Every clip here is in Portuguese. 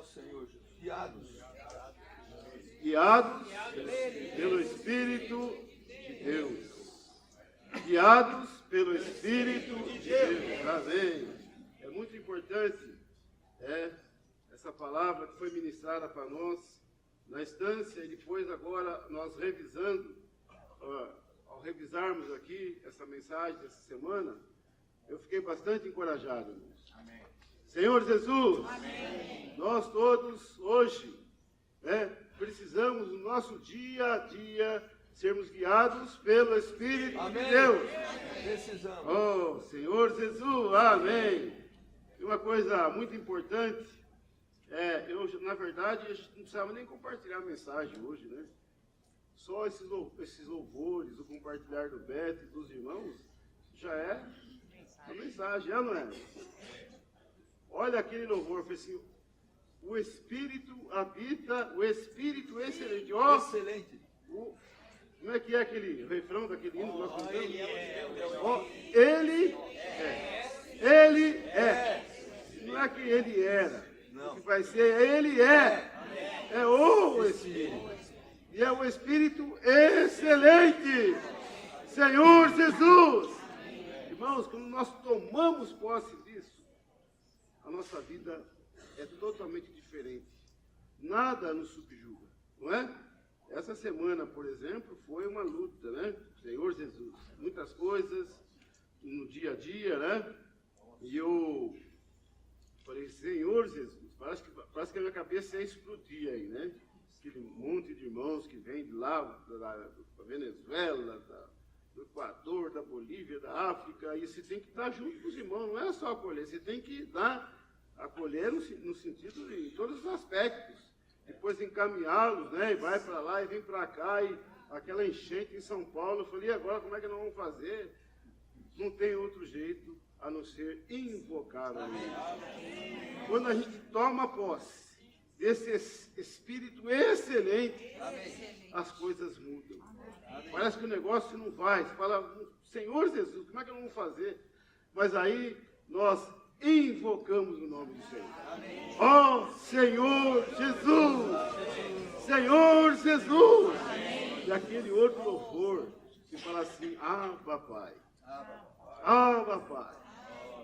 Ó Senhor Jesus. Guiados pelo Espírito de Deus. Guiados pelo Espírito de Deus. Amém. É muito importante essa palavra que foi ministrada para nós na instância, e depois agora nós revisando, ao revisarmos aqui essa mensagem dessa semana, eu fiquei bastante encorajado, irmãos. Amém. Senhor Jesus, Amém. Nós todos hoje precisamos no nosso dia a dia sermos guiados pelo Espírito Amém. de Deus. Precisamos. Oh, Senhor Jesus, amém. E uma coisa muito importante, na verdade, a gente não precisava nem compartilhar a mensagem hoje, né? Só esses louvores, o compartilhar do Beto e dos irmãos, já é a mensagem, não é? Olha aquele louvor, foi assim, o Espírito habita, o Espírito excelente. Oh, Excelente. Como é que é aquele refrão daquele hino que nós cantamos? Ele é. Ele é. Ele é. Não é que ele era. Não. O que vai ser, ele é. É o Espírito. E é o Espírito excelente. Senhor Jesus. Irmãos, quando nós tomamos posse disso, a nossa vida é totalmente diferente. Nada nos subjuga, não é? Essa semana, por exemplo, foi uma luta, né? Senhor Jesus, muitas coisas no dia a dia, né? E eu falei, Senhor Jesus, parece que a minha cabeça ia explodir aí, né? Aquele monte de irmãos que vem de lá, da Venezuela, do Equador, da Bolívia, da África, e você tem que estar junto com os irmãos, não é só acolher, você tem que acolher no sentido de em todos os aspectos. Depois encaminhá-los, né? E vai para lá e vem para cá, e aquela enchente em São Paulo, eu falei, e agora como é que nós vamos fazer? Não tem outro jeito a não ser invocar o nome. Quando a gente toma posse desse Espírito excelente, as coisas mudam. Parece que o negócio não vai. Você fala, Senhor Jesus, como é que nós vamos fazer? Mas aí nós invocamos o nome do Senhor. Ó Senhor Jesus! Senhor Jesus! E aquele outro louvor que fala assim, Papai. Papai.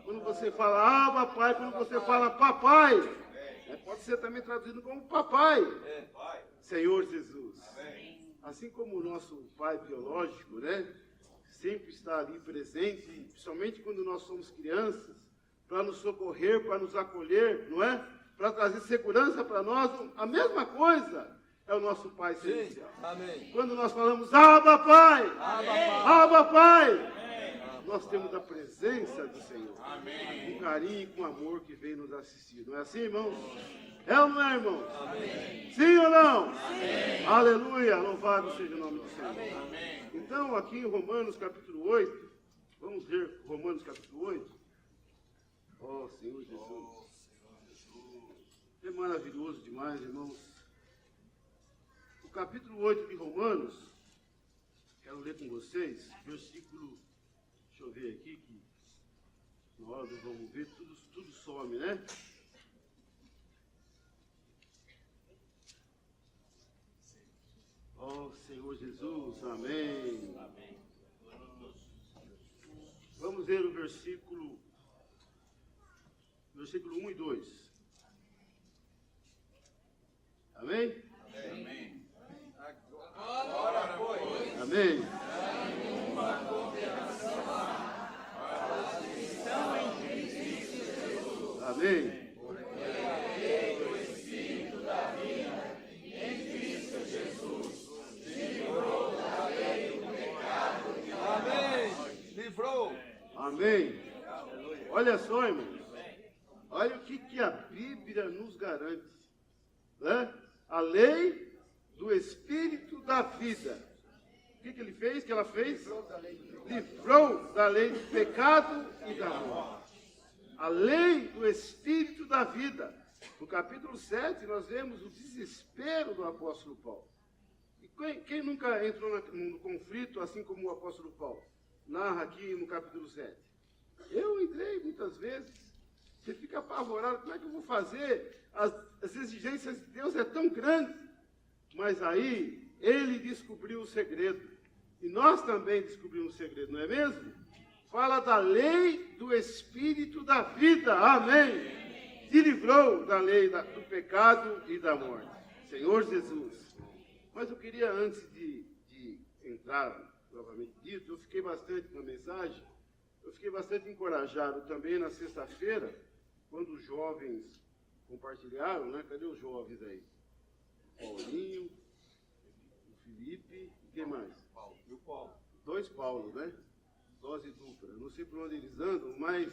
Quando você fala Papai, quando você fala Papai, pode ser também traduzido como Papai. Senhor Jesus. Assim como o nosso Pai biológico, né? Sempre está ali presente, principalmente quando nós somos crianças, para nos socorrer, para nos acolher, não é? Para trazer segurança para nós, a mesma coisa é o nosso Pai Celestial. Amém. Quando nós falamos, Abba Pai, Abba Pai, nós temos a presença do Senhor. Amém. Com carinho e com amor que vem nos assistir. Não é assim, irmãos? É ou não é, irmãos? Amém. Sim ou não? Amém. Aleluia, louvado seja o nome do Senhor. Amém. Então, aqui em Romanos capítulo 8, vamos ler Romanos capítulo 8. Oh, Senhor Jesus. É maravilhoso demais, irmãos. O capítulo 8 de Romanos, quero ler com vocês, versículo, deixa eu ver aqui, que na hora nós vamos ver, tudo some, né? Oh, Senhor Jesus, amém. Vamos ler o versículo 1 e 2. Amém? Amém. Agora, pois, Amém. nenhuma condenação para os que estão em Cristo Jesus. Amém. Porque a lei do Espírito da vida em Cristo Jesus te livrou da lei do pecado e da morte. Amém. Livrou. Amém. Olha só, irmãos. Olha o que a Bíblia nos garante. Né? A lei do Espírito da vida. O que ele fez? Que ela fez? Livrou da lei do pecado e da morte. A lei do Espírito da vida. No capítulo 7, nós vemos o desespero do apóstolo Paulo. E quem nunca entrou no conflito, assim como o apóstolo Paulo? Narra aqui no capítulo 7. Eu entrei muitas vezes. Você fica apavorado. Como é que eu vou fazer? as exigências de Deus é tão grande, mas aí ele descobriu o segredo. E nós também descobrimos o segredo, não é mesmo? Fala da lei do Espírito da vida. Amém. Te livrou da lei do pecado e da morte. Senhor Jesus. Mas eu queria, antes de entrar novamente dito, eu fiquei bastante com a mensagem, eu fiquei bastante encorajado também na sexta-feira, quando os jovens compartilharam, né? Cadê os jovens aí? O Paulinho, o Felipe, e quem mais? E o Paulo. 2 Paulos, né? Dose dupla. Não sei por onde eles andam, mas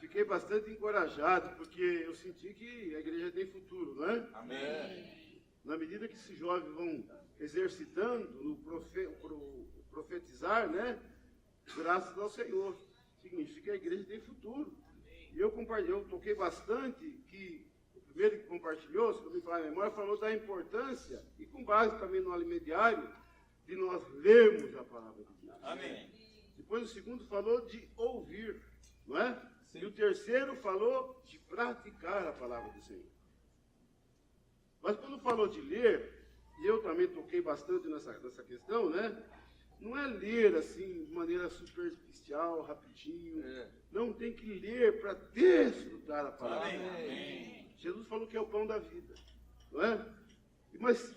fiquei bastante encorajado, porque eu senti que a igreja tem futuro, não é? Amém. Na medida que esses jovens vão exercitando no profetizar, né? Graças ao Senhor. Significa que a igreja tem futuro. E eu toquei bastante que o primeiro que compartilhou, se não me falar a memória, falou da importância, e com base também no alimento diário, de nós lermos a palavra de Deus. Amém. Depois o segundo falou de ouvir, não é? Sim. E o terceiro falou de praticar a palavra do Senhor. Mas quando falou de ler, e eu também toquei bastante nessa questão, né? Não é ler assim, de maneira superficial, rapidinho. Não, tem que ler para desfrutar a palavra. Amém. Jesus falou que é o pão da vida, não é? Mas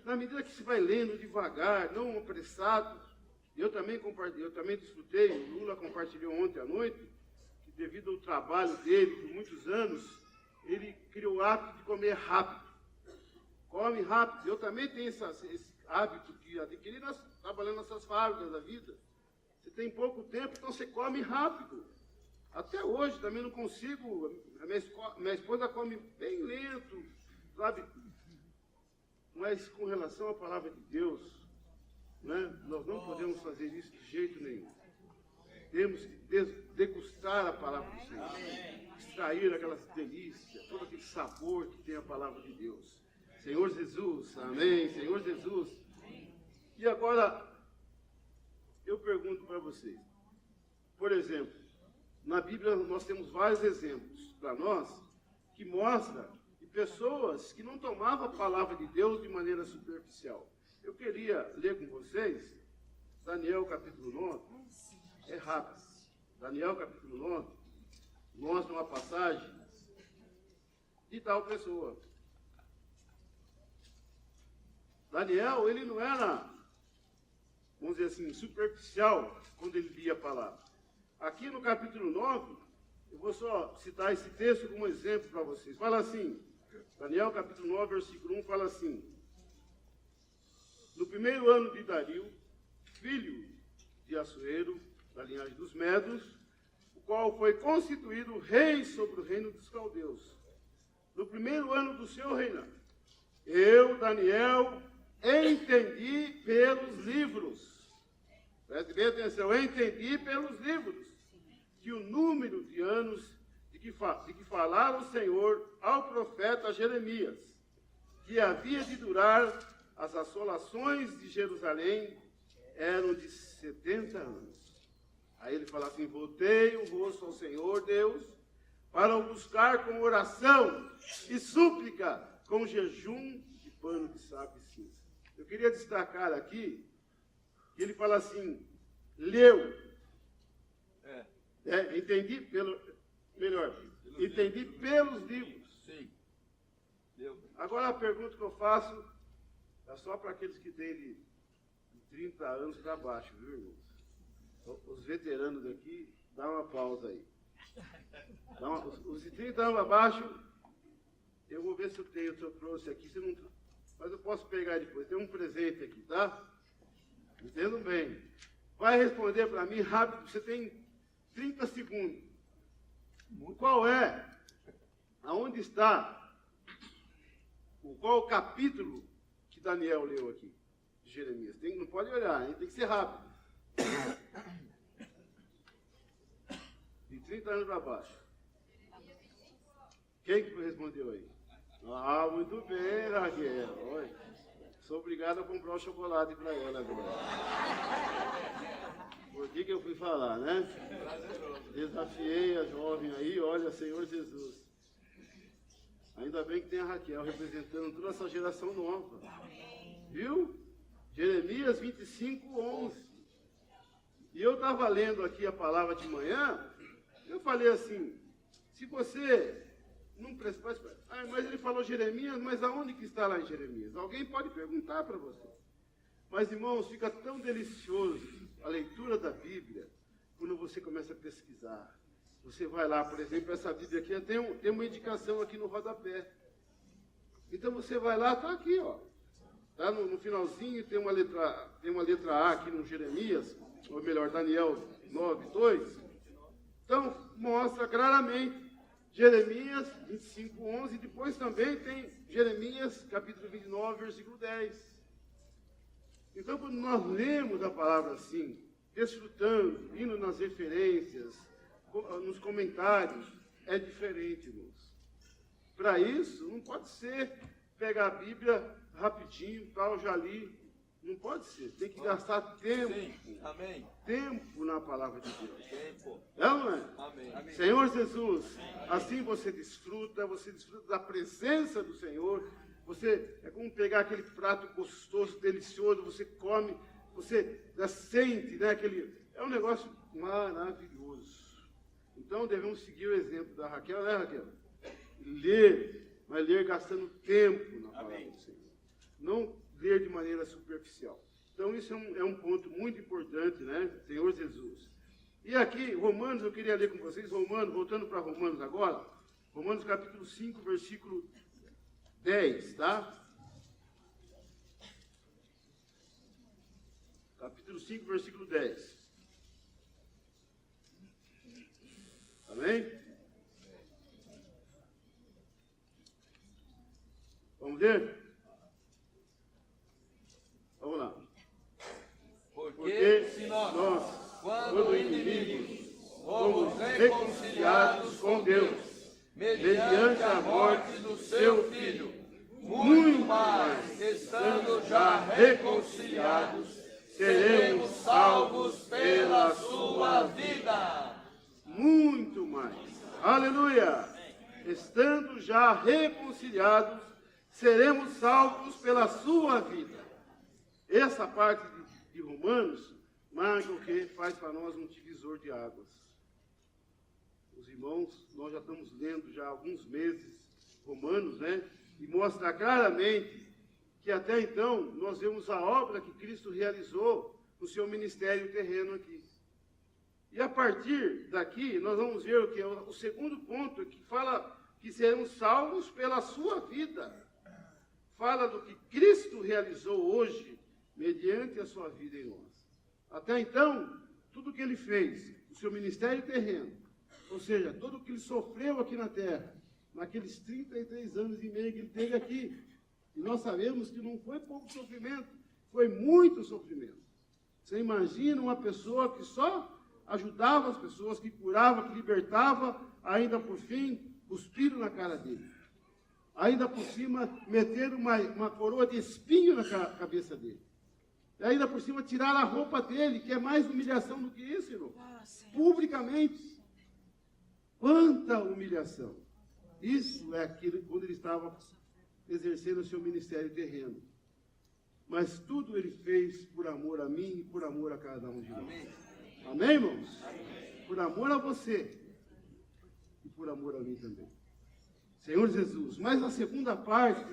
na medida que se vai lendo devagar, não apressado, eu também desfrutei, o Lula compartilhou ontem à noite, que devido ao trabalho dele por muitos anos, ele criou o hábito de comer rápido. Come rápido. Eu também tenho esse hábito que adquiri trabalhando nessas fábricas da vida. Você tem pouco tempo, então você come rápido. Até hoje também não consigo. A minha esposa come bem lento, sabe? Mas com relação à palavra de Deus, né, nós não podemos fazer isso de jeito nenhum. Temos que degustar a palavra do Senhor, extrair aquelas delícias, todo aquele sabor que tem a palavra de Deus. Senhor Jesus, amém, Senhor Jesus. E agora, eu pergunto para vocês, por exemplo, na Bíblia nós temos vários exemplos para nós, que mostra de pessoas que não tomavam a palavra de Deus de maneira superficial. Eu queria ler com vocês, Daniel capítulo 9, é rápido. Daniel capítulo 9, mostra uma passagem de tal pessoa. Daniel, ele não era, vamos dizer assim, superficial quando ele lia a palavra. Aqui no capítulo 9, eu vou só citar esse texto como exemplo para vocês. Fala assim, Daniel capítulo 9, versículo 1, fala assim: no primeiro ano de Dario, filho de Assuero, da linhagem dos Medos, o qual foi constituído rei sobre o reino dos caldeus. No primeiro ano do seu reinado, eu, Daniel, entendi pelos livros. Preste bem atenção, eu entendi pelos livros que o número de anos de que falara o Senhor ao profeta Jeremias, que havia de durar as assolações de Jerusalém, eram de 70 anos. Aí ele fala assim: voltei o rosto ao Senhor Deus, para o buscar com oração e súplica, com jejum e pano de saco e cinza. Eu queria destacar aqui, que ele fala assim, leu, entendi pelos livros. Sim. Agora a pergunta que eu faço é só para aqueles que têm de 30 anos para baixo, viu, irmãos? Os veteranos daqui, dá uma pausa aí. Os de 30 anos abaixo, eu vou ver se eu trouxe aqui, se não, mas eu posso pegar depois. Tem um presente aqui, tá? Entendo bem. Vai responder para mim rápido, você tem 30 segundos. Qual é? Aonde está? Qual o capítulo que Daniel leu aqui? De Jeremias. Não pode olhar, hein? Tem que ser rápido. De 30 anos para baixo. Quem que respondeu aí? Ah, muito bem, Raquel. Oi. Sou obrigado a comprar um chocolate para ela agora. Por que eu fui falar, né? Desafiei a jovem aí, olha, Senhor Jesus. Ainda bem que tem a Raquel representando toda essa geração nova. Viu? Jeremias 25, 11. E eu estava lendo aqui a palavra de manhã, eu falei assim, se você não prestar... mas ele falou Jeremias, mas aonde que está lá em Jeremias? Alguém pode perguntar para você. Mas, irmãos, fica tão delicioso a leitura da Bíblia quando você começa a pesquisar. Você vai lá, por exemplo, essa Bíblia aqui tem uma indicação aqui no rodapé. Então você vai lá, está aqui, ó. Tá no finalzinho tem uma letra A aqui no Jeremias, ou melhor, Daniel 9, 2. Então, mostra claramente Jeremias 25, 11. Depois também tem Jeremias, capítulo 29, versículo 10. Então, quando nós lemos a palavra assim, desfrutando, indo nas referências, nos comentários, é diferente, irmãos. Para isso, não pode ser pegar a Bíblia rapidinho, tal, já li. Não pode ser. Tem que gastar tempo. Sim. Amém. Tempo na palavra de Deus. Tempo. É ou não é? Amém. Senhor Jesus, assim você desfruta da presença do Senhor. Você é como pegar aquele prato gostoso, delicioso, você come, você sente, né? É um negócio maravilhoso. Então devemos seguir o exemplo da Raquel, né, Raquel? Ler, mas ler gastando tempo na palavra do Senhor. Não ler de maneira superficial. Então isso é um ponto muito importante, né? Senhor Jesus. E aqui, Romanos, eu queria ler com vocês, Romanos, voltando para Romanos agora, Romanos capítulo 5, versículo 10, tá? Capítulo 5, versículo 10. Amém? Vamos ver? Vamos lá. Porque se nós, quando inimigos, fomos reconciliados com Deus, mediante a morte do seu Filho, muito mais, estando já reconciliados, seremos salvos pela sua vida. Muito mais. Aleluia! Estando já reconciliados, seremos salvos pela sua vida. Essa parte de Romanos marca o que faz para nós um divisor de águas. Os irmãos, nós já estamos lendo já há alguns meses Romanos, né? E mostra claramente que até então nós vemos a obra que Cristo realizou no seu ministério terreno aqui. E a partir daqui nós vamos ver o que é o segundo ponto, que fala que seremos salvos pela sua vida. Fala do que Cristo realizou hoje mediante a sua vida em nós. Até então, tudo que ele fez, o seu ministério terreno, ou seja, tudo que ele sofreu aqui na terra, naqueles 33 anos e meio que ele teve aqui, e nós sabemos que não foi pouco sofrimento, foi muito sofrimento. Você imagina uma pessoa que só ajudava as pessoas, que curava, que libertava, ainda por fim, cuspiram na cara dele. Ainda por cima, meteram uma coroa de espinho na cabeça dele. E ainda por cima, tiraram a roupa dele, que é mais humilhação do que isso, irmão. Publicamente. Quanta humilhação. Isso é aquilo quando ele estava exercendo o seu ministério terreno. Mas tudo ele fez por amor a mim e por amor a cada um de nós. Amém, irmãos? Amém. Por amor a você e por amor a mim também. Senhor Jesus. Mas a segunda parte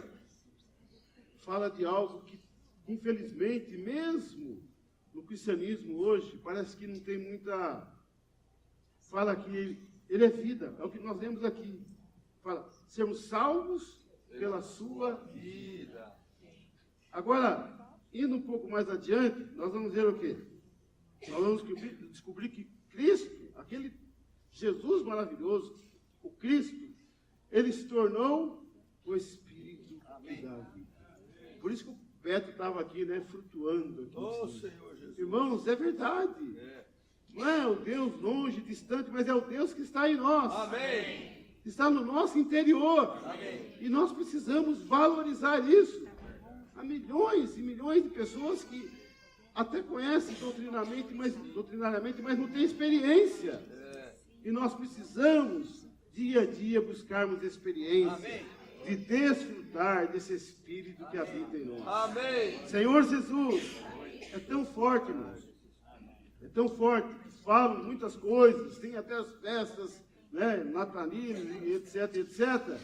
fala de algo que, infelizmente, mesmo no cristianismo hoje, parece que não tem muita... Fala que ele é vida, é o que nós lemos aqui. Fala, sermos salvos pela sua vida. Agora, indo um pouco mais adiante, nós vamos ver o quê? Nós vamos descobrir que Cristo, aquele Jesus maravilhoso, o Cristo, ele se tornou o Espírito da vida. Por isso que o Beto estava aqui, né, flutuando aqui. Oh, Senhor Jesus. Irmãos, é verdade. Não é o Deus longe, distante, mas é o Deus que está em nós. Amém. Está no nosso interior. Amém. E nós precisamos valorizar isso. Há milhões e milhões de pessoas que até conhecem doutrinariamente, mas não têm experiência. E nós precisamos, dia a dia, buscarmos experiência. Amém. de desfrutar desse Espírito que habita em nós. Amém. Senhor Jesus, é tão forte, irmãos. É tão forte. Falam muitas coisas, tem até as festas, né, natalinas, etc, etc.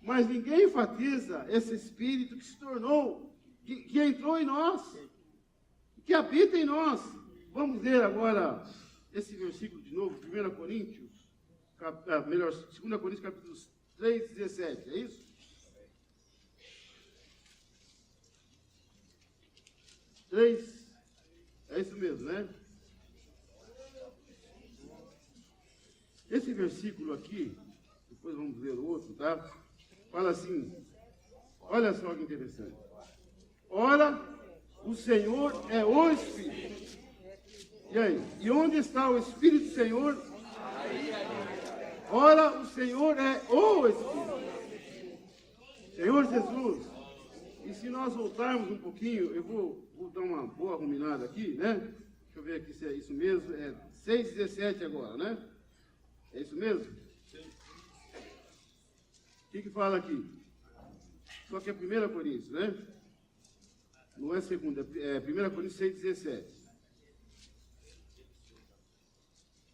Mas ninguém enfatiza esse Espírito que se tornou, que entrou em nós, que habita em nós. Vamos ler agora esse versículo de novo, 1 Coríntios, 2 Coríntios capítulo 3, 17, é isso? 3, é isso mesmo, né? Esse versículo aqui, depois vamos ler o outro, tá? Fala assim, olha só que interessante. Ora, o Senhor é o Espírito. E aí? E onde está o Espírito do Senhor? Ora, o Senhor é o Espírito. Senhor Jesus, e se nós voltarmos um pouquinho, eu vou dar uma boa ruminada aqui, né? Deixa eu ver aqui se é isso mesmo. É 6,17 agora, né? É isso mesmo? Sim. O que fala aqui? Só que é 1 Coríntios, né? Não é 2, é 1 Coríntios 6,17.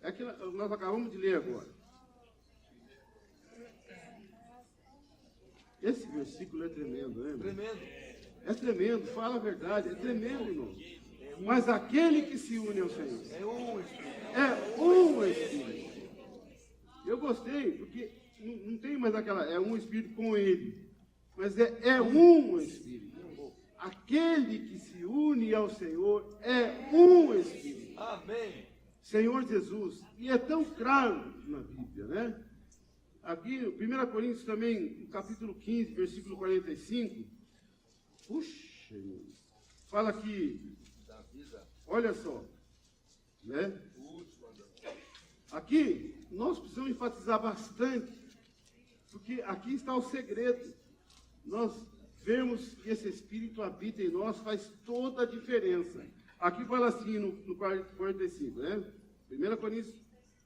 É que nós acabamos de ler agora. Esse versículo é tremendo, né? Tremendo. É tremendo, fala a verdade, é tremendo, irmão. Mas aquele que se une ao Senhor É um Espírito. é um Espírito. Eu gostei, porque não tem mais aquela, é um Espírito com ele, mas é um Espírito. Aquele que se une ao Senhor é um Espírito. Amém. Senhor Jesus, e é tão claro na Bíblia, né? Aqui, 1 Coríntios também, no capítulo 15, versículo 45, puxa, irmão, fala que, olha só, né? Aqui, nós precisamos enfatizar bastante, porque aqui está o segredo. Nós vemos que esse Espírito habita em nós, faz toda a diferença. Aqui fala assim no 45, né? 1 Coríntios,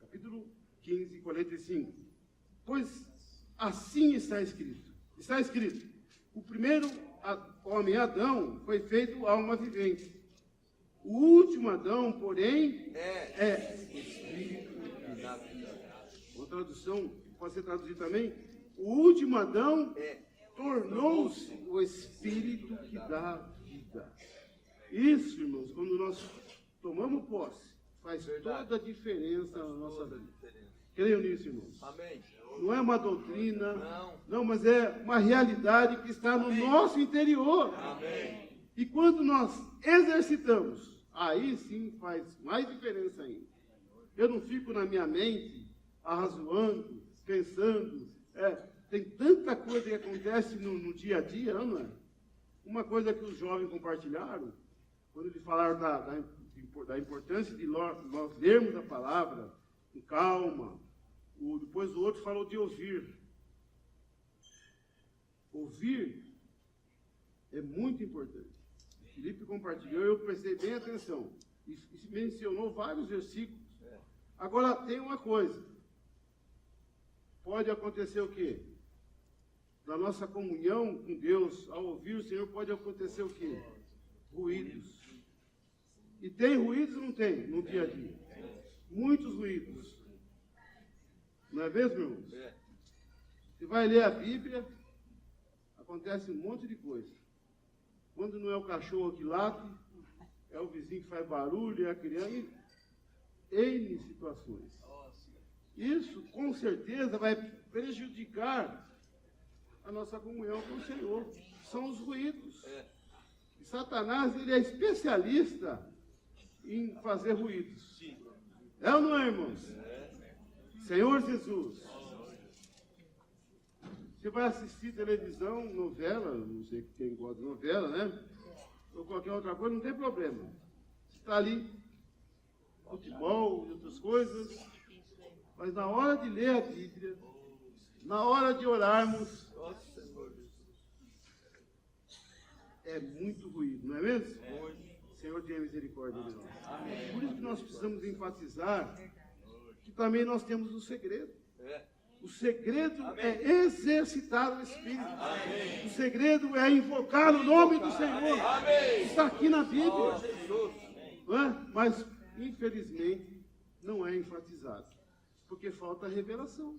capítulo 15, 45. Pois assim está escrito. Está escrito. O primeiro homem, Adão, foi feito alma vivente. O último Adão, porém, é Espírito da vida. Outra tradução, pode ser traduzido também. O último Adão tornou-se o Espírito que dá vida. Isso, irmãos, quando nós tomamos posse, faz toda a diferença na nossa vida. Creiam nisso, irmãos. Amém. Não é uma doutrina, não, mas é uma realidade que está no nosso interior. Amém. E quando nós exercitamos, aí sim faz mais diferença ainda. Eu não fico na minha mente arrazoando, pensando. Tem tanta coisa que acontece no dia a dia, não é? Uma coisa que os jovens compartilharam, quando eles falaram da importância de nós lermos a palavra com calma. Depois o outro falou de ouvir. Ouvir é muito importante. O Felipe compartilhou, eu prestei bem atenção. E mencionou vários versículos. Agora, tem uma coisa. Pode acontecer o quê? Da nossa comunhão com Deus, ao ouvir o Senhor, pode acontecer o quê? Ruídos. E tem ruídos ou não tem no dia a dia? Muitos ruídos. Não é mesmo, irmãos? Você vai ler a Bíblia, acontece um monte de coisa. Quando não é o cachorro que late, é o vizinho que faz barulho, é a criança. N situações. Isso, com certeza, vai prejudicar a nossa comunhão com o Senhor. São os ruídos. E Satanás, ele é especialista em fazer ruídos. É ou não é, irmãos? Senhor Jesus. Você vai assistir televisão, novela, não sei quem gosta de novela, né? Ou qualquer outra coisa, não tem problema. Você está ali, futebol e outras coisas, mas na hora de ler a Bíblia, na hora de orarmos, é muito ruído, não é mesmo? Senhor, tenha misericórdia de nós. Por isso que nós precisamos enfatizar que também nós temos um segredo. O segredo é exercitar o Espírito. O segredo é invocar o nome do Senhor. Está aqui na Bíblia. Não é? Mas, infelizmente, não é enfatizado. Porque falta revelação.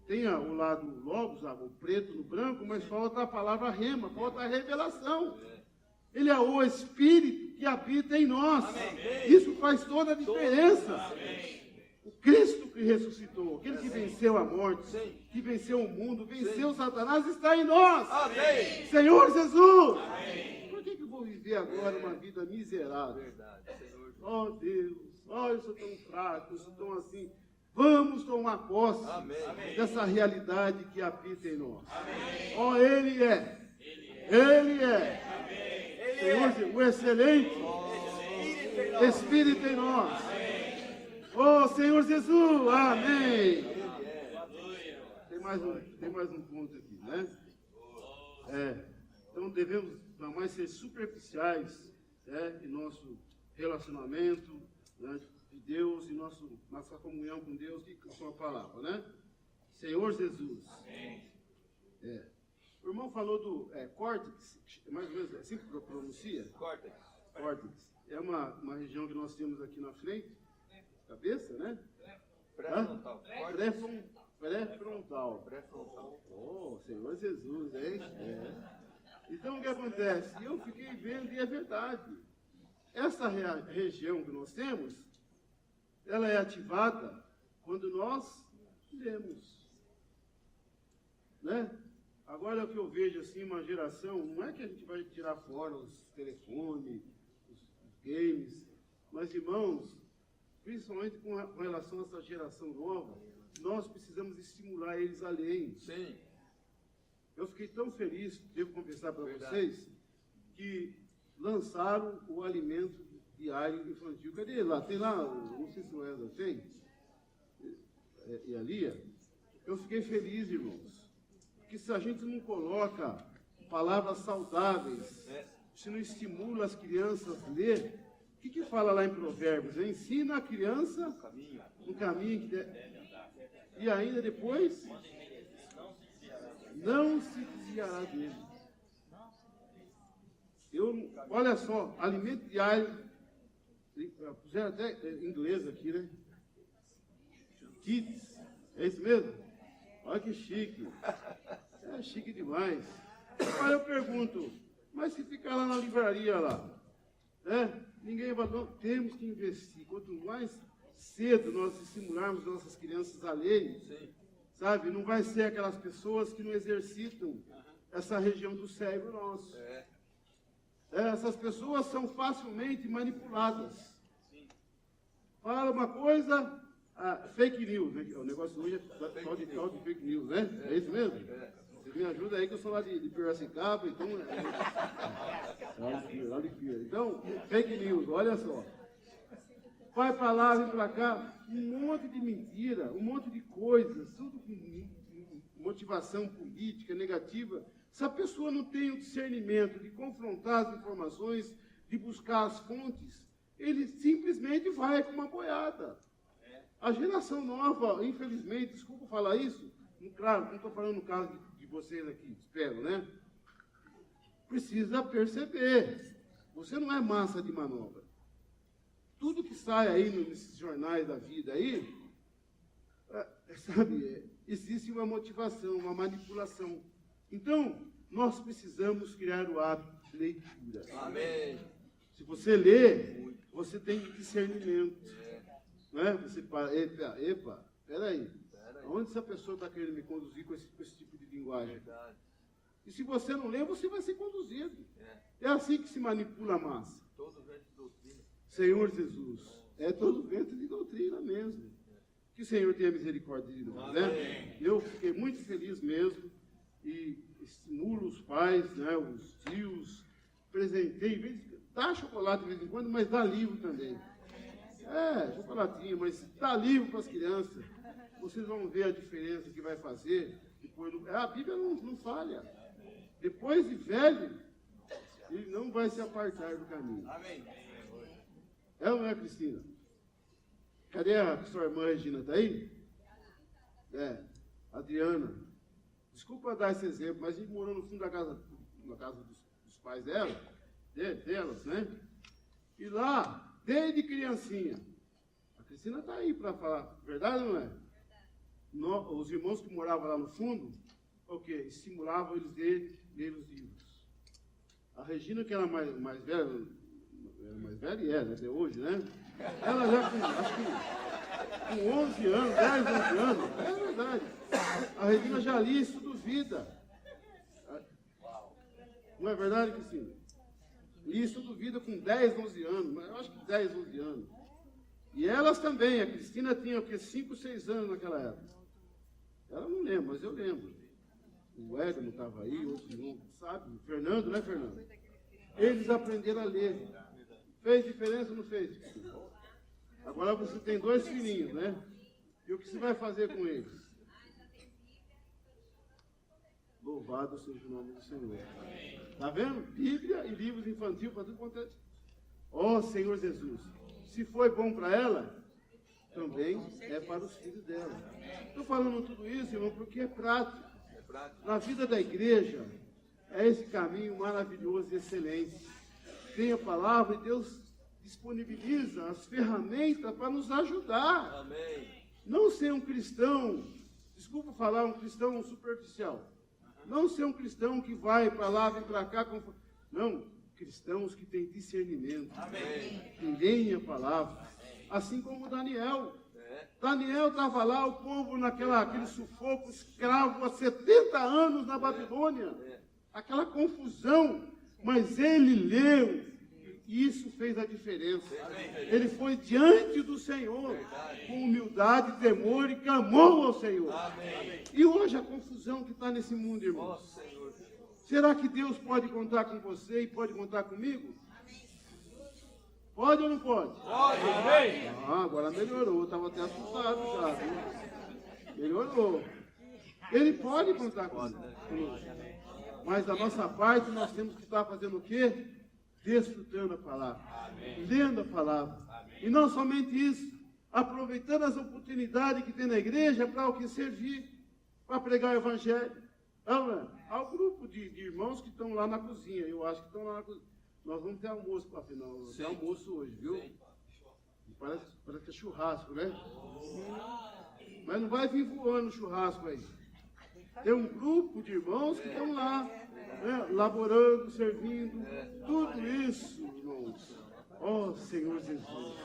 Tem o lado logos, o preto no branco, mas falta a palavra rema, falta a revelação. Ele é o Espírito que habita em nós. Isso faz toda a diferença. O Cristo que ressuscitou, aquele que venceu a morte, que venceu o mundo, venceu Satanás, está em nós. Senhor Jesus. Por que eu vou viver agora uma vida miserável? Oh Deus, eu sou tão fraco, eu sou tão assim. Vamos tomar posse dessa realidade que habita em nós. Oh, Ele é. Ele é. Senhor, o excelente Espírito em nós. Oh, Senhor Jesus. Amém. Tem mais um ponto aqui, né? Então devemos jamais ser superficiais, em nosso relacionamento, né, de Deus e nossa comunhão com Deus e com a sua palavra, né? Senhor Jesus. O irmão falou do córtex, mais ou menos assim que pronuncia? Córtex. É uma região que nós temos aqui na frente, cabeça, né? Pré-frontal. Pré-frontal. Oh, Senhor Jesus, hein? Então o que acontece? Eu fiquei vendo e é verdade. Essa região que nós temos, ela é ativada quando nós lemos, né? Agora o que eu vejo assim, uma geração, não é que a gente vai tirar fora os telefones, os games, mas irmãos, principalmente com relação a essa geração nova, nós precisamos estimular eles a lerem. Sim. Eu fiquei tão feliz, devo confessar para vocês, que lançaram o alimento diário infantil. Cadê ele lá? Tem lá, não sei se o Edson tem, e a Lia. Eu fiquei feliz, irmãos, que se a gente não coloca palavras saudáveis, se não estimula as crianças a ler, o que fala lá em Provérbios? Ensina a criança no caminho que deve. E ainda depois, não se desviará dele. Olha só, alimento diário, puseram até em inglês aqui, né? Kids, é isso mesmo? Olha que chique. É chique demais. Aí eu pergunto, mas se ficar lá na livraria lá, ninguém vai, não, temos que investir. Quanto mais cedo nós estimularmos nossas crianças a lerem, sabe, não vai ser aquelas pessoas que não exercitam essa região do cérebro nosso. Essas pessoas são facilmente manipuladas. Fala uma coisa, fake news, né? O negócio hoje é tal de fake news, né? É isso mesmo? Vocês me ajudam aí que eu sou lá de Piracicaba, então... lá de Pira. Então, fake news, olha só. Vai para lá, vem para cá, um monte de mentira, um monte de coisas, tudo com motivação política negativa. Se a pessoa não tem o discernimento de confrontar as informações, de buscar as fontes, ele simplesmente vai com uma boiada. A geração nova, infelizmente, desculpa falar isso, claro, não estou falando no caso de vocês aqui, espero, né? Precisa perceber, você não é massa de manobra. Tudo que sai aí nesses jornais da vida aí, sabe, existe uma motivação, uma manipulação. Então, nós precisamos criar o hábito de leitura. Amém. Se você lê, você tem discernimento. Não é? Você para, epa, peraí. Onde essa pessoa está querendo me conduzir com esse tipo de linguagem? E se você não lê, você vai ser conduzido. É assim que se manipula a massa. Todo vento de doutrina. Senhor Jesus, é todo vento de doutrina mesmo. Que o Senhor tenha misericórdia de nós, né? Eu fiquei muito feliz mesmo e estimulo os pais, né, os tios, presentei, dá chocolate de vez em quando, mas dá livro também. Chocolatinho, mas dá livro para as crianças. Vocês vão ver a diferença que vai fazer. Depois, a Bíblia não falha. Depois de velho, ele não vai se apartar do caminho. Amém. É ou não é, Cristina? Cadê a sua irmã Regina? Está aí? Adriana. Desculpa dar esse exemplo, mas a gente morou no fundo da casa, na casa dos pais delas, né? E lá, desde criancinha, a Cristina está aí para falar, verdade ou não é? Os irmãos que moravam lá no fundo, estimulavam eles a ler os livros. A Regina, que era mais velha, e é, até hoje, né? Ela já com 11 anos, 10, 11 anos, é verdade. A Regina já lia Estudo Vida. Não é verdade, Cristina? Lia Estudo Vida com 10, 11 anos, mas eu acho que 10, 11 anos. E elas também, a Cristina tinha 5, 6 anos naquela época. Ela não lembra, mas eu lembro. O Edmo estava aí, outros irmãos, sabe? O Fernando, né, Fernando? Eles aprenderam a ler. Fez diferença ou não fez? Agora você tem 2 filhinhos, né? E o que você vai fazer com eles? Louvado seja o nome do Senhor. Está vendo? Bíblia e livros infantis para tudo quanto é. Ó Senhor Jesus, se foi bom para ela, também é para os filhos dela. Estou falando tudo isso, irmão, porque é prático. Na vida da igreja, é esse caminho maravilhoso e excelente. Tem a palavra e Deus disponibiliza as ferramentas para nos ajudar. Amém. Não ser um cristão, desculpa falar, um cristão superficial. Não ser um cristão que vai para lá, vem para cá. Não, cristãos que têm discernimento. Amém. Que leem a palavra. Assim como Daniel. Daniel estava lá, o povo aquele sufoco, escravo há 70 anos na Babilônia. Aquela confusão. Mas ele leu. E isso fez a diferença. Ele foi diante do Senhor, com humildade, temor, e clamou ao Senhor. E hoje a confusão que está nesse mundo, irmãos. Será que Deus pode contar com você e pode contar comigo? Pode ou não pode? Pode. Agora melhorou. Eu estava até assustado já. Viu? Melhorou. Ele pode contar conosco. Mas da nossa parte nós temos que estar fazendo o quê? Desfrutando a palavra, lendo a palavra. E não somente isso, aproveitando as oportunidades que tem na igreja para o que servir, para pregar o evangelho. Há um grupo de irmãos que estão lá na cozinha, eu acho que estão lá na cozinha. Nós vamos ter almoço para final, ter almoço hoje, viu? Parece que é churrasco, né? Mas não vai vir voando churrasco aí. Tem um grupo de irmãos que estão lá, né, laborando, servindo, tudo isso, irmãos. Ó Senhor Jesus,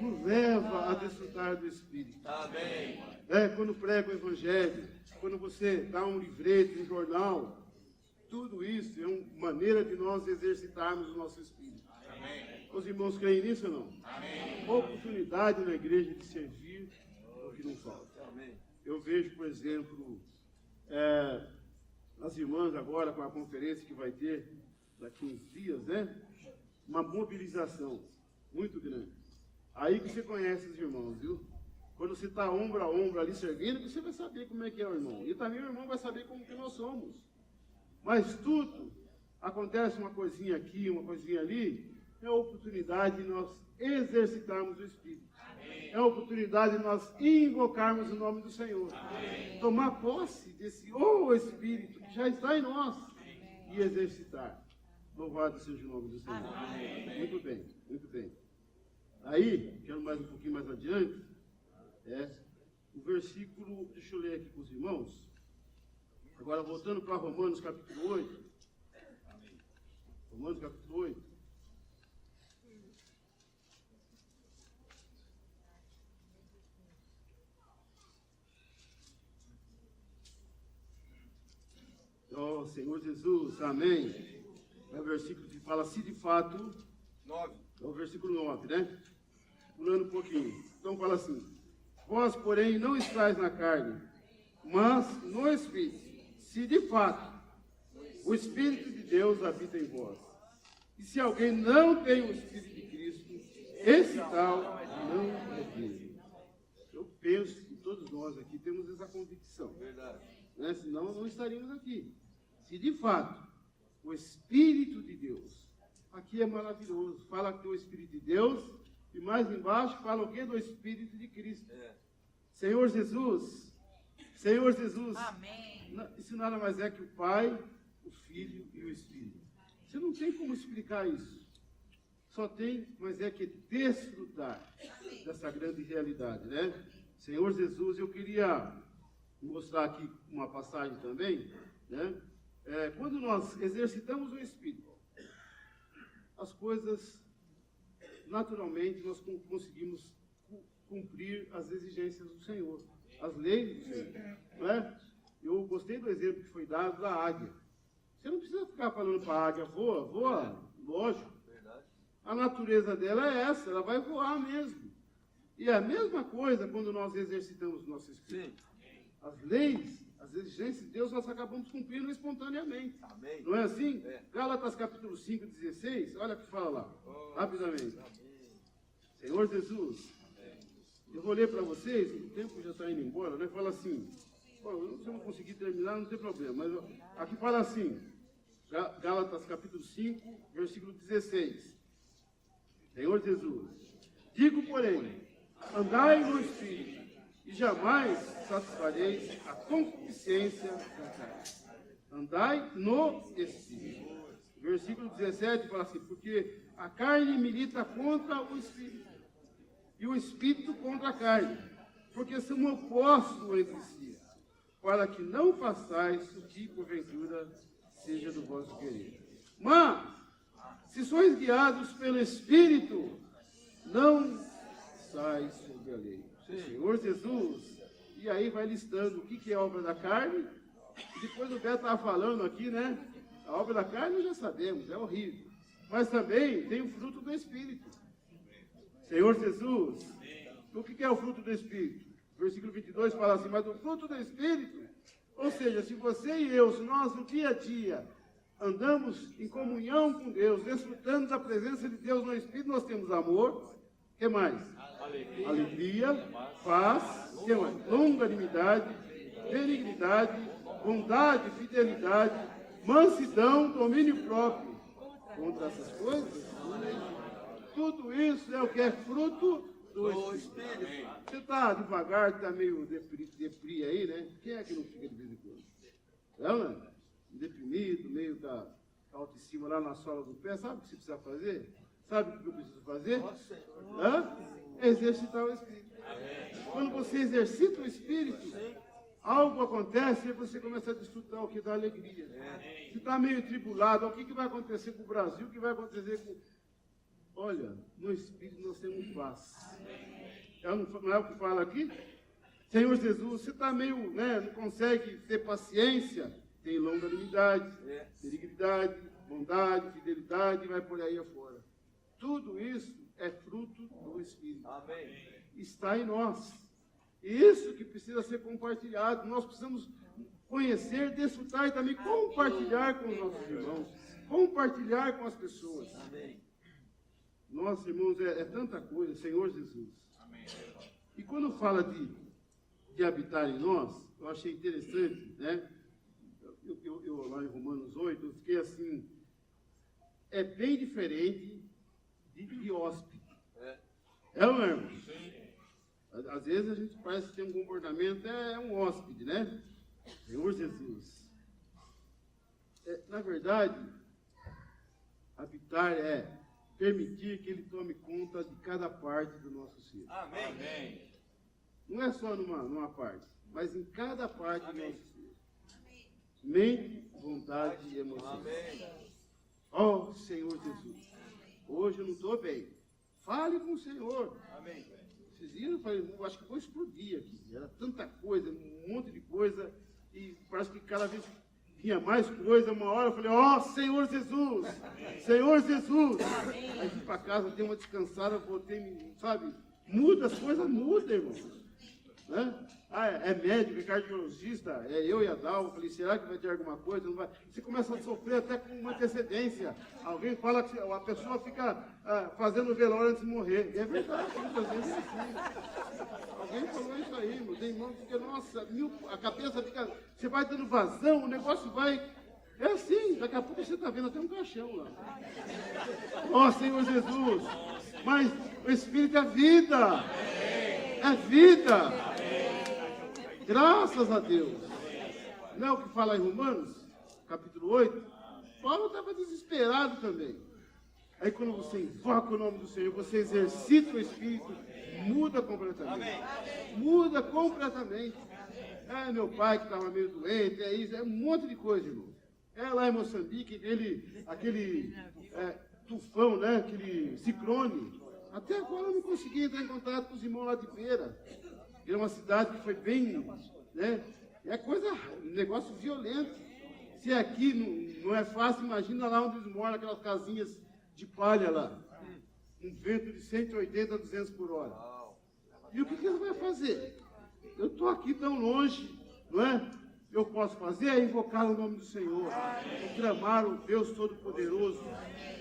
nos leva a desfrutar do Espírito. Amém. Quando prega o Evangelho, quando você dá um livreto, um jornal, tudo isso é uma maneira de nós exercitarmos o nosso Espírito. Amém. Os irmãos creem nisso ou não? Amém. Oportunidade na igreja de servir o que não falta. Amém. Eu vejo, por exemplo, as irmãs agora com a conferência que vai ter daqui uns dias, né? Uma mobilização muito grande. Aí que você conhece os irmãos, viu? Quando você está ombro a ombro ali servindo, você vai saber como é que é o irmão. E também o irmão vai saber como que nós somos. Mas tudo acontece uma coisinha aqui, uma coisinha ali, é a oportunidade de nós exercitarmos o Espírito. Amém. É a oportunidade de nós invocarmos o nome do Senhor. Amém. Tomar posse desse Espírito que já está em nós e exercitar. Louvado seja o nome do Senhor. Amém. Muito bem, muito bem. Aí, quero mais um pouquinho mais adiante, o versículo, deixa eu ler aqui com os irmãos. Agora, voltando para Romanos capítulo 8. Romanos capítulo 8. Ó Senhor Jesus, amém. É o versículo que fala, se de fato... 9. É o versículo 9, né? Pulando um pouquinho. Então fala assim, vós, porém, não estáis na carne, mas no Espírito. Se de fato o Espírito de Deus habita em vós. E se alguém não tem o Espírito de Cristo, esse tal não é dele. Eu penso que todos nós aqui temos essa convicção. Verdade. Né? Senão não estaríamos aqui. Se de fato o Espírito de Deus, aqui é maravilhoso, fala que o Espírito de Deus, e mais embaixo fala o quê? Do Espírito de Cristo. Senhor Jesus, Senhor Jesus, Amém. isso nada mais é que o Pai, o Filho e o Espírito. Você não tem como explicar isso. Só tem, mas é que desfrutar dessa grande realidade, né? Senhor Jesus, eu queria mostrar aqui uma passagem também, né? Quando nós exercitamos o Espírito, as coisas, naturalmente, nós conseguimos cumprir as exigências do Senhor, as leis do Senhor, não é? Eu gostei do exemplo que foi dado da águia. Você não precisa ficar falando para a águia, voa, lógico. A natureza dela é essa, ela vai voar mesmo. E é a mesma coisa quando nós exercitamos o nosso Espírito. As leis, as exigências de Deus, nós acabamos cumprindo espontaneamente. Amém. Não é assim? É. Gálatas capítulo 5, 16, olha o que fala lá, rapidamente. Senhor Jesus, eu vou ler para vocês, o tempo já está indo embora, né? Fala assim, se eu não conseguir terminar, não tem problema, mas aqui fala assim, Gálatas capítulo 5, versículo 16. Senhor Jesus, digo, porém, andai no Espírito, e jamais satisfareis a concupiscência da carne. Andai no Espírito. Versículo 17 fala assim, porque a carne milita contra o Espírito, e o Espírito contra a carne, porque são opostos entre si, para que não façais o que, porventura, seja do vosso querer. Mas, se sois guiados pelo Espírito, não sai sobre a lei. Senhor Jesus, e aí vai listando o que é obra da carne. Depois o Beto estava falando aqui, né? A obra da carne nós já sabemos, é horrível. Mas também tem o fruto do Espírito. Senhor Jesus, o que é o fruto do Espírito? Versículo 22 fala assim, mas o fruto do Espírito, ou seja, se você e eu, se nós no dia a dia andamos em comunhão com Deus, desfrutando da presença de Deus no Espírito, nós temos amor, o que mais? Alegria, paz, o que mais? Longanimidade, benignidade, bondade, fidelidade, mansidão, domínio próprio. Contra essas coisas, tudo isso é o que é fruto do Espírito. Você está devagar, está meio deprê aí, né? Quem é que não fica de vez em quando? Não, né? Deprimido, meio com a autoestima lá na sola do pé. Sabe o que você precisa fazer? Sabe o que eu preciso fazer? Exercitar o Espírito. Quando você exercita o Espírito, algo acontece e você começa a desfrutar o que dá alegria. Você está meio tribulado, o que vai acontecer com o Brasil, o que vai acontecer com... Olha, no Espírito nós temos paz. Não é o que fala aqui? Senhor Jesus, você está meio, né, não consegue ter paciência, tem longanimidade, benignidade, bondade, fidelidade, vai por aí afora. Tudo isso é fruto do Espírito. Amém. Está em nós. Isso que precisa ser compartilhado. Nós precisamos conhecer, desfrutar e também compartilhar com os nossos irmãos, compartilhar com as pessoas. Amém. Nossa, irmãos, é tanta coisa, Senhor Jesus. Amém. E quando fala de habitar em nós, eu achei interessante, né? Eu lá em Romanos 8, eu fiquei assim, é bem diferente de hóspede. Não é, irmão? Às vezes a gente parece que tem um comportamento, é um hóspede, né? Senhor Jesus. Na verdade, habitar é permitir que Ele tome conta de cada parte do nosso ser. Amém. Não é só numa parte, mas em cada parte do nosso ser. Mente, vontade e emoção. Oh, Senhor Jesus, hoje eu não estou bem. Fale com o Senhor. Amém. Esses dias eu falei, eu acho que vou explodir aqui. Era tanta coisa, um monte de coisa, e parece que cada vez tinha mais coisa. Uma hora eu falei, ó, Senhor Jesus, Senhor Jesus. Aí fui para casa, dei uma descansada, voltei, sabe? Muda, as coisas mudam, irmão. Né? É médico, é cardiologista, é eu e a Dal. Eu falei, será que vai ter alguma coisa? Não vai. Você começa a sofrer até com uma antecedência. Alguém fala que a pessoa fica fazendo velório antes de morrer. E é verdade, muitas vezes é assim. Alguém falou isso aí, meu. Tem irmão que fica, nossa, a cabeça fica. Você vai dando vazão, o negócio vai. É assim, daqui a pouco você está vendo até um caixão lá. Ó, Senhor Jesus. Mas o Espírito é vida. É vida. Graças a Deus. Não é o que fala em Romanos, capítulo 8? Paulo estava desesperado também. Aí quando você invoca o nome do Senhor, você exercita o Espírito, muda completamente. Muda completamente. É meu pai que estava meio doente, é isso, é um monte de coisa, irmão. É lá em Moçambique, aquele tufão, né? Aquele ciclone. Até agora eu não consegui entrar em contato com os irmãos lá de Beira. É uma cidade que foi bem, né? É um negócio violento. Se aqui não é fácil, imagina lá onde eles moram, aquelas casinhas de palha lá. Um vento de 180 a 200 por hora. E o que eles vão fazer? Eu estou aqui tão longe, não é? Eu posso fazer é invocar o nome do Senhor, clamar o Deus Todo-Poderoso,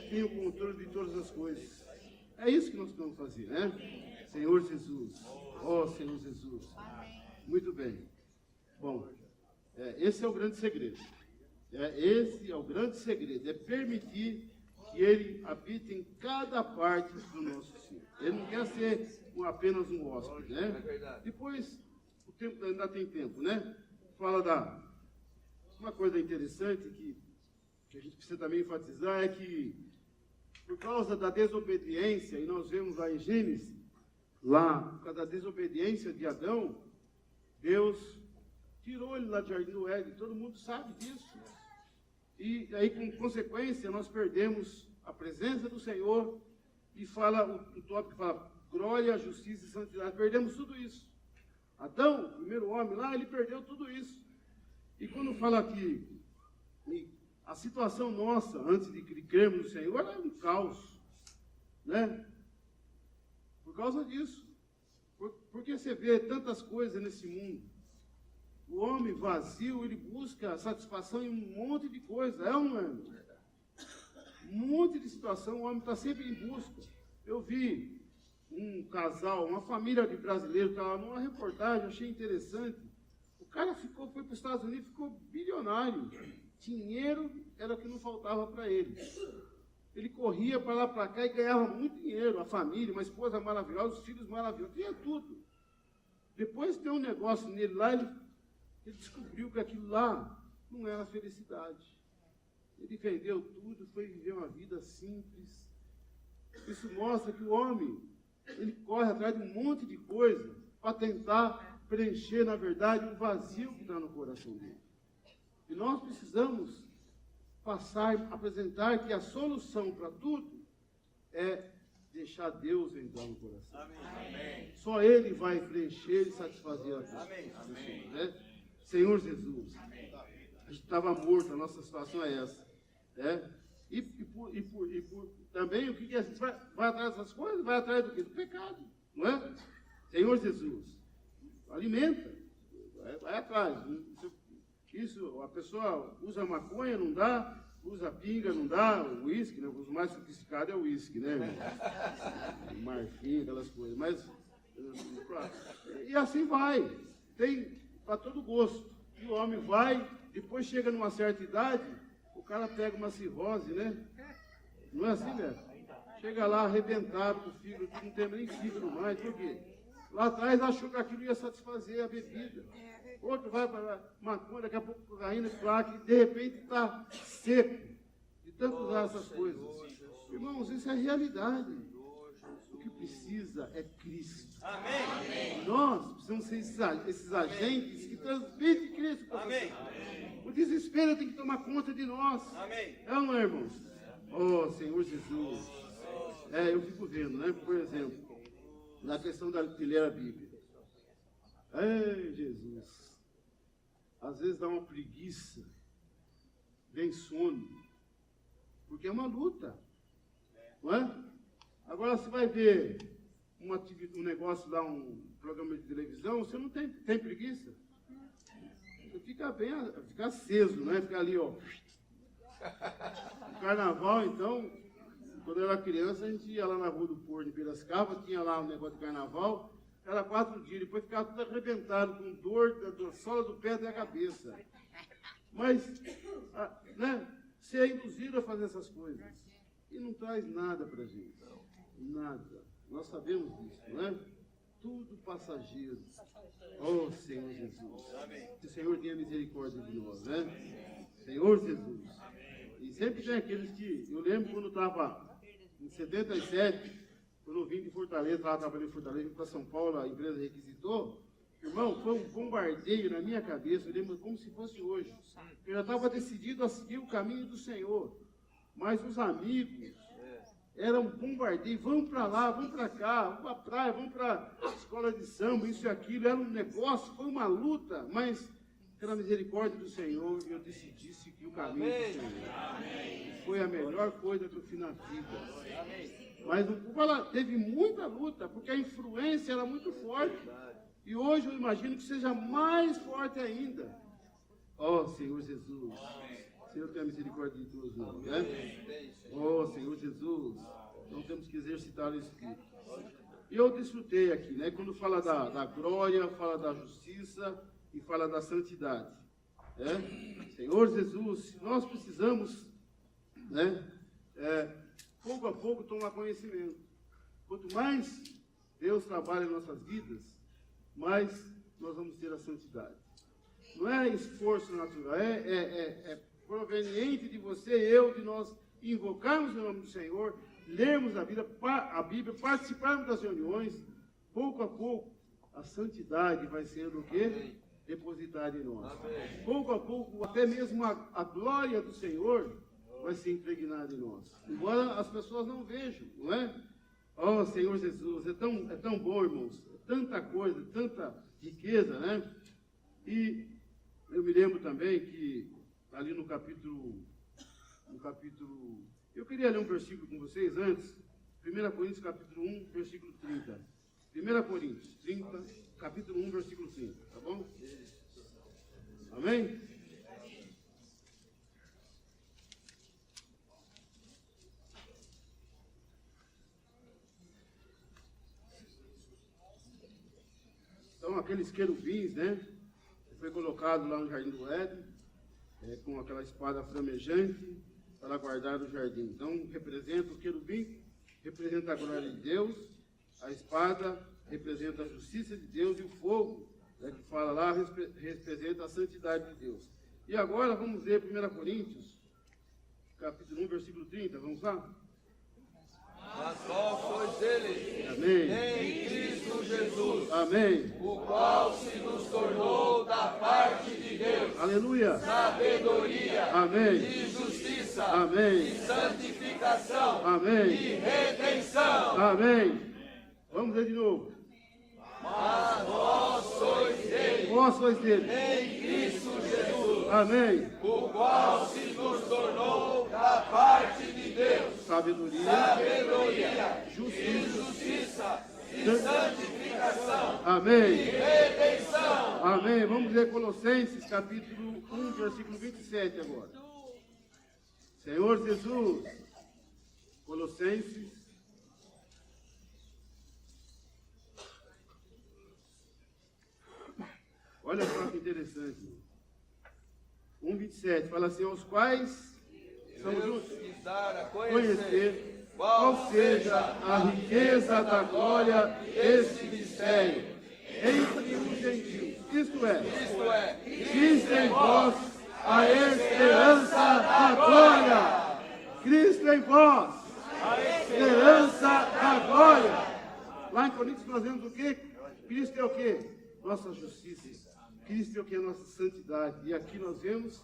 que tem o controle de todas as coisas. É isso que nós vamos fazer, né? Senhor Jesus, ó Senhor Jesus. Muito bem. Bom, esse é o grande segredo. Esse é o grande segredo, é permitir que Ele habite em cada parte do nosso ser. Ele não quer ser apenas um hóspede, né? Depois, o tempo ainda tem tempo, né? Fala uma coisa interessante que a gente precisa também enfatizar é que por causa da desobediência, e nós vemos lá em Gênesis, por causa da desobediência de Adão, Deus tirou ele lá do Jardim do Éden, todo mundo sabe disso. E aí, com consequência, nós perdemos a presença do Senhor, e fala, o tópico fala, glória, justiça e santidade, perdemos tudo isso. Adão, o primeiro homem lá, ele perdeu tudo isso. E quando fala que a situação nossa, antes de crermos no Senhor, era um caos, né? Por causa disso. Porque você vê tantas coisas nesse mundo. O homem vazio, ele busca satisfação em um monte de coisa. É um ano. Um monte de situação, o homem está sempre em busca. Eu vi um casal, uma família de brasileiros, estava numa reportagem, achei interessante. O cara foi para os Estados Unidos, ficou bilionário. Dinheiro era o que não faltava para ele. Ele corria para lá, para cá e ganhava muito dinheiro. A família, uma esposa maravilhosa, os filhos maravilhosos, tinha tudo. Depois tem um negócio nele lá, ele descobriu que aquilo lá não era felicidade. Ele vendeu tudo, foi viver uma vida simples. Isso mostra que o homem, ele corre atrás de um monte de coisa para tentar preencher, na verdade, um vazio que está no coração dele. E nós precisamos apresentar que a solução para tudo é deixar Deus entrar no coração. Amém. Só Ele vai preencher e satisfazer a pessoa. Né? Senhor Jesus, a gente estava morto, a nossa situação é essa. Né? E também, o que a gente vai atrás dessas coisas? Vai atrás do quê? Do pecado, não é? Senhor Jesus, alimenta, vai atrás. Isso, a pessoa usa maconha, não dá, usa pinga, não dá, o uísque, né? Os mais sofisticados é o uísque, né? Marfim, aquelas coisas. Mas, e assim vai, tem para todo gosto. E o homem vai, depois chega numa certa idade, o cara pega uma cirrose, né? Não é assim, né? Chega lá arrebentado com o fígado, não tem nem fígado mais, por quê? Lá atrás achou que aquilo ia satisfazer a bebida. Outro vai para maconha, daqui a pouco cocaína, crack, e de repente está seco de tanto usar essas coisas. Irmãos, isso é realidade. O que precisa é Cristo. Amém. Nós precisamos ser esses agentes que transmitem Cristo para você. O desespero tem que tomar conta de nós. Amém. É ou não é, irmãos? Oh, Senhor Jesus. Eu fico vendo, né? Por exemplo, na questão de ler a Bíblia. Ei, Jesus. Às vezes dá uma preguiça, vem sono, porque é uma luta, não é? Agora você vai ver um negócio lá, um programa de televisão, você não tem preguiça? Você fica fica aceso, né? Fica ali, ó. O carnaval, então, quando eu era criança, a gente ia lá na Rua do Porto, em Piracicaba, tinha lá um negócio de carnaval. Era 4 dias, depois ficava tudo arrebentado, com dor da sola do pé até a cabeça. Mas, né, você é induzido a fazer essas coisas. E não traz nada para a gente. Nada. Nós sabemos disso, não é? tudo passageiro. Oh, Senhor Jesus. Que o Senhor tenha misericórdia de nós, né? Senhor Jesus. E sempre tem aqueles que... Eu lembro quando estava em 77, quando eu vim de Fortaleza, estava trabalhando em Fortaleza, vim para São Paulo, a empresa requisitou. Irmão, foi um bombardeio na minha cabeça, eu lembro como se fosse hoje. Eu já estava decidido a seguir o caminho do Senhor. Mas os amigos eram um bombardeio, vamos para lá, vamos para cá, vamos para a praia, vamos para a escola de samba, isso e aquilo. Era um negócio, foi uma luta, mas pela misericórdia do Senhor, eu decidi seguir o caminho do Senhor. Foi a melhor coisa que eu fiz na vida. Mas teve muita luta, porque a influência era muito forte. E hoje eu imagino que seja mais forte ainda. Oh, Senhor Jesus. Senhor, tenha misericórdia de todos nós, né? Oh, Senhor Jesus. Então temos que exercitar o Espírito. E eu desfrutei aqui, né? Quando fala da glória, fala da justiça e fala da santidade. Né? Senhor Jesus, nós precisamos, né? Pouco a pouco tomar conhecimento. Quanto mais Deus trabalha em nossas vidas, mais nós vamos ter a santidade. Não é esforço natural, é proveniente de você e eu, de nós invocarmos o nome do Senhor, lermos a Bíblia, participarmos das reuniões. Pouco a pouco, a santidade vai sendo o quê? Depositada em nós. Amém. Pouco a pouco, até mesmo a glória do Senhor vai ser impregnada em nós. Embora as pessoas não vejam, não é? Oh, Senhor Jesus, é tão bom, irmãos. Tanta coisa, tanta riqueza, né? E eu me lembro também que ali no capítulo... Eu queria ler um versículo com vocês antes. 1 Coríntios, capítulo 1, versículo 30. 1 Coríntios, capítulo 1, versículo 30. Tá bom? Amém? Então, aqueles querubins, né? Foi colocado lá no Jardim do Éden, com aquela espada flamejante, para guardar o jardim. Então, representa o querubim, representa a glória de Deus, a espada representa a justiça de Deus, e o fogo, né, que fala lá, representa a santidade de Deus. E agora vamos ler 1 Coríntios, capítulo 1, versículo 30, vamos lá? Mas vós sois dele, amém, em Cristo Jesus, amém, o qual se nos tornou da parte de Deus, aleluia, sabedoria, amém, e justiça, amém, e santificação, amém, e redenção. Amém. Vamos ler de novo. Mas vós sois dele, Vós sois dele, em Cristo Jesus, amém, o qual se nos tornou da parte de Deus, sabedoria, justiça, e santificação, amém, e redenção. amém. Vamos ler Colossenses, capítulo 1, versículo 27 agora. Senhor Jesus, Colossenses, olha só que interessante. 1,27, fala assim, aos quais estamos Deus juntos. quis dar a Conhecer qual seja a riqueza da glória deste mistério entre os gentios. Isto é, Cristo em vós, a esperança da glória. Cristo em vós, a esperança da glória. Lá em Coríntios nós vemos o quê? Cristo é o quê? Nossa justiça. Cristo é o que? A nossa santidade. E aqui nós vemos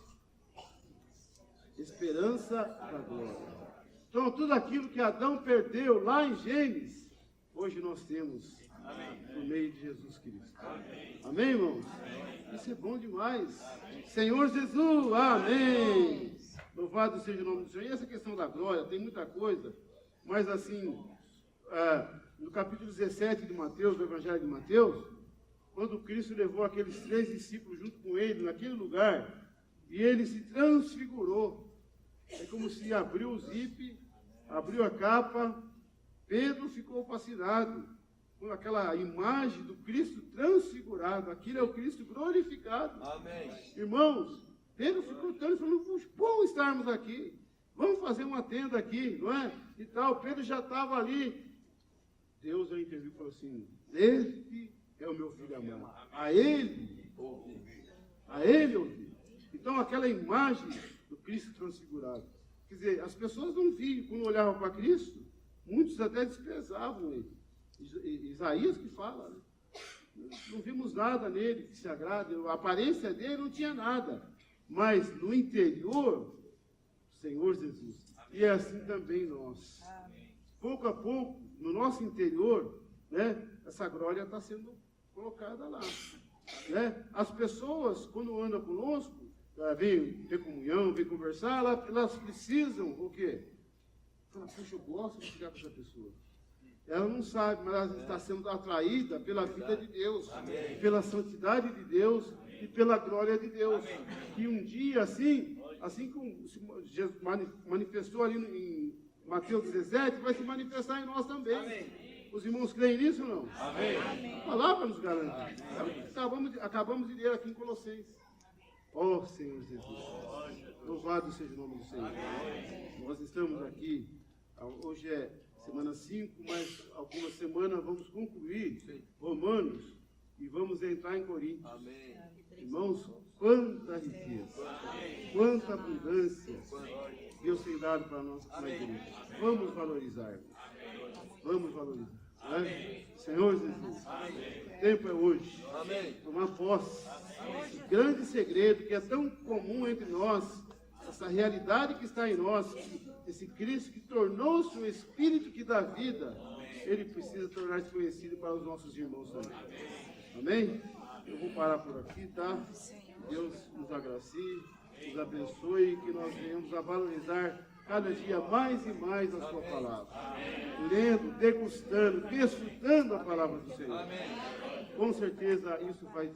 esperança da glória. Então, tudo aquilo que Adão perdeu lá em Gênesis, hoje nós temos por meio de Jesus Cristo. Amém, irmãos? Isso é bom demais. Senhor Jesus, amém. Louvado seja o nome do Senhor. E essa questão da glória, tem muita coisa, mas assim, no capítulo 17 de Mateus, do Evangelho de Mateus, quando Cristo levou aqueles 3 discípulos junto com ele naquele lugar, e ele se transfigurou. É como se abriu o zíper, abriu a capa, Pedro ficou fascinado com aquela imagem do Cristo transfigurado. Aquilo é o Cristo glorificado. Amém. Irmãos, Pedro ficou tão falando, bom estarmos aqui, vamos fazer uma tenda aqui, não é? E tal, Pedro já estava ali. Deus já interviu e falou assim, Este é o meu filho amado. A ele ouvi. Então, aquela imagem do Cristo transfigurado. Quer dizer, as pessoas não viam, quando olhavam para Cristo, muitos até desprezavam ele. Isaías que fala, né? Não vimos nada nele que se agrade, a aparência dele não tinha nada. Mas no interior, Senhor Jesus. E é assim também nós. Pouco a pouco, no nosso interior, né, essa glória está sendo colocada lá. Né? As pessoas, quando andam conosco, vêm ter comunhão, vêm conversar, elas precisam o quê? Falar, puxa, eu gosto de ficar com essa pessoa. Ela não sabe, mas ela está sendo atraída pela vida de Deus, pela santidade de Deus e pela glória de Deus. Que um dia, assim como Jesus manifestou ali em Mateus 17, vai se manifestar em nós também. Os irmãos creem nisso ou não? A palavra nos garante. Acabamos de ler aqui em Colossenses. Ó Senhor Jesus, louvado seja o nome do Senhor. Nós estamos aqui, hoje é semana 5, mas algumas semanas vamos concluir Romanos e vamos entrar em Coríntios. Irmãos, quanta riqueza, quanta abundância Deus tem dado para nós na igreja. Vamos valorizar, vamos valorizar. Né? Senhor Jesus, o tempo é hoje. Tomar posse. Esse grande segredo que é tão comum entre nós, essa realidade que está em nós, esse Cristo que tornou-se o Espírito que dá vida, ele precisa tornar-se conhecido para os nossos irmãos também. Amém? Eu vou parar por aqui, tá? Deus nos agracie, nos abençoe, que nós venhamos a valorizar cada dia mais e mais a sua palavra. Lendo, degustando, desfrutando a palavra do Senhor. Com certeza isso vai